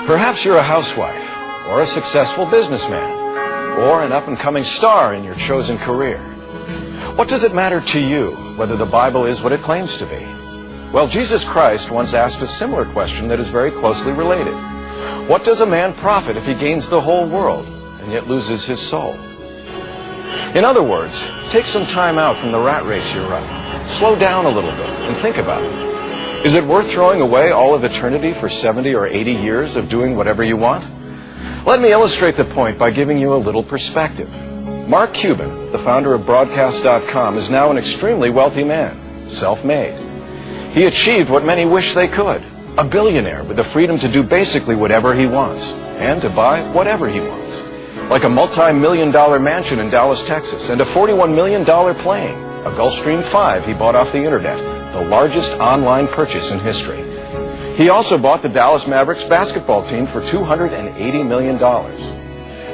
Perhaps you're a housewife, or a successful businessman, or an up-and-coming star in your chosen career. What does it matter to you whether the Bible is what it claims to be? Well, Jesus Christ once asked a similar question that is very closely related. What does a man profit if he gains the whole world and yet loses his soul? In other words, take some time out from the rat race you're running. Slow down a little bit and think about it. Is it worth throwing away all of eternity for 70 or 80 years of doing whatever you want? Let me illustrate the point by giving you a little perspective. Mark Cuban, the founder of Broadcast.com, is now an extremely wealthy man, self-made. He achieved what many wish they could, a billionaire with the freedom to do basically whatever he wants and to buy whatever he wants. Like a multi-million-dollar mansion in Dallas, Texas, and a $41 million plane, a Gulfstream 5 he bought off the internet, the largest online purchase in history. He also bought the Dallas Mavericks basketball team for $280 million.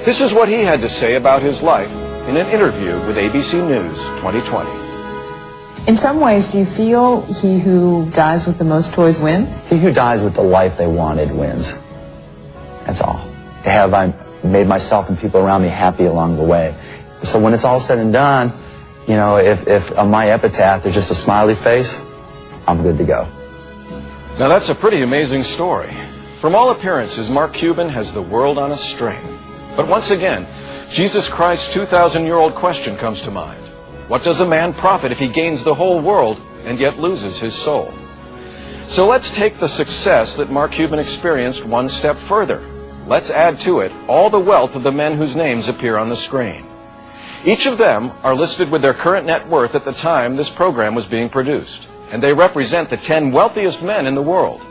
This is what he had to say about his life in an interview with ABC News 2020. In some ways, do you feel he who dies with the most toys wins? He who dies with the life they wanted wins. That's all. Have I made myself and people around me happy along the way? So when it's all said and done, you know, if on my epitaph there's just a smiley face, I'm good to go. Now that's a pretty amazing story. From all appearances, Mark Cuban has the world on a string. But once again, Jesus Christ's 2,000-year-old question comes to mind. What does a man profit if he gains the whole world and yet loses his soul? So let's take the success that Mark Cuban experienced one step further. Let's add to it all the wealth of the men whose names appear on the screen. Each of them are listed with their current net worth at the time this program was being produced, and they represent the 10 wealthiest men in the world.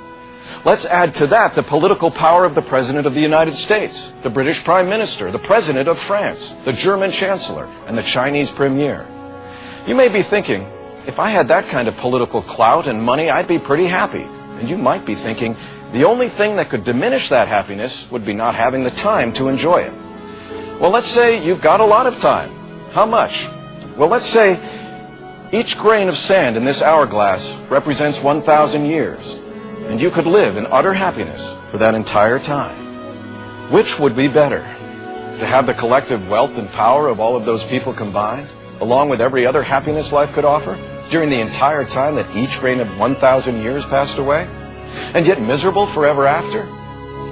Let's add to that the political power of the President of the United States, the British Prime Minister, the President of France, the German Chancellor, and the Chinese Premier. You may be thinking, if I had that kind of political clout and money, I'd be pretty happy. And you might be thinking, the only thing that could diminish that happiness would be not having the time to enjoy it. Well, let's say you've got a lot of time. How much? Well, let's say each grain of sand in this hourglass represents 1,000 years, and you could live in utter happiness for that entire time. Which would be better? To have the collective wealth and power of all of those people combined, along with every other happiness life could offer, during the entire time that each grain of 1,000 years passed away, and yet miserable forever after?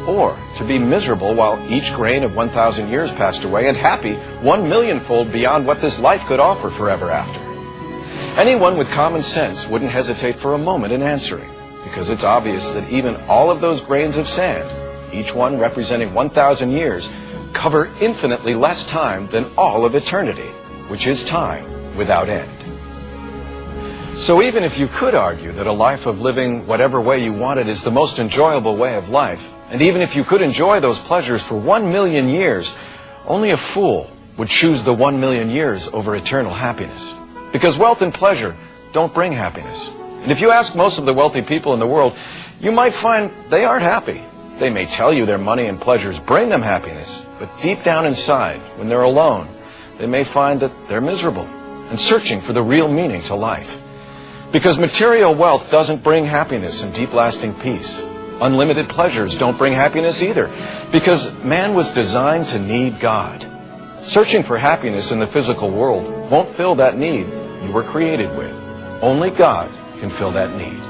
Or to be miserable while each grain of 1,000 years passed away and happy 1,000,000-fold beyond what this life could offer forever after? Anyone with common sense wouldn't hesitate for a moment in answering, because it's obvious that even all of those grains of sand, each one representing 1,000 years, cover infinitely less time than all of eternity, which is time without end. So even if you could argue that a life of living whatever way you wanted is the most enjoyable way of life, and even if you could enjoy those pleasures for 1,000,000 years, only a fool would choose the 1,000,000 years over eternal happiness. Because wealth and pleasure don't bring happiness. And if you ask most of the wealthy people in the world, you might find they aren't happy. They may tell you their money and pleasures bring them happiness, but deep down inside, when they're alone, they may find that they're miserable and searching for the real meaning to life. Because material wealth doesn't bring happiness and deep lasting peace. Unlimited pleasures don't bring happiness either, because man was designed to need God. Searching for happiness in the physical world won't fill that need you were created with. Only God can fill that need.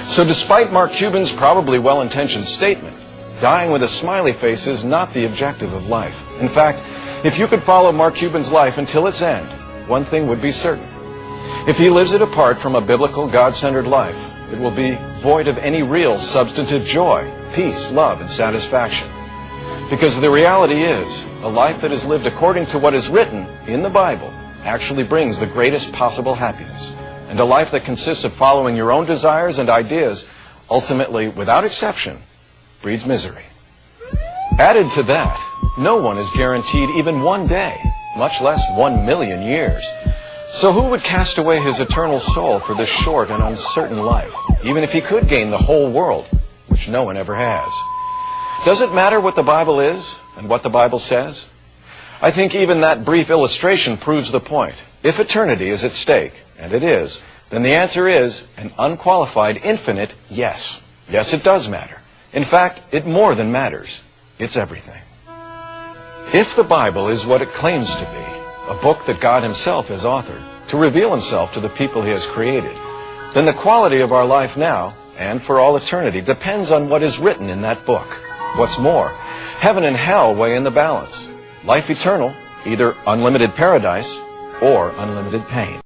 So despite Mark Cuban's probably well-intentioned statement, dying with a smiley face is not the objective of life. In fact, if you could follow Mark Cuban's life until its end, one thing would be certain. If he lives it apart from a biblical, God-centered life, it will be void of any real substantive joy, peace, love, and satisfaction. Because the reality is, a life that is lived according to what is written in the Bible actually brings the greatest possible happiness. And a life that consists of following your own desires and ideas, ultimately, without exception, breeds misery. Added to that, no one is guaranteed even one day, much less 1,000,000 years. So who would cast away his eternal soul for this short and uncertain life, even if he could gain the whole world, which no one ever has? Does it matter what the Bible is and what the Bible says? I think even that brief illustration proves the point. If eternity is at stake, and it is, then the answer is an unqualified, infinite yes. Yes, it does matter. In fact, it more than matters. It's everything. If the Bible is what it claims to be, a book that God Himself has authored to reveal Himself to the people He has created, then the quality of our life now and for all eternity depends on what is written in that book. What's more, heaven and hell weigh in the balance. Life eternal, either unlimited paradise or unlimited pain.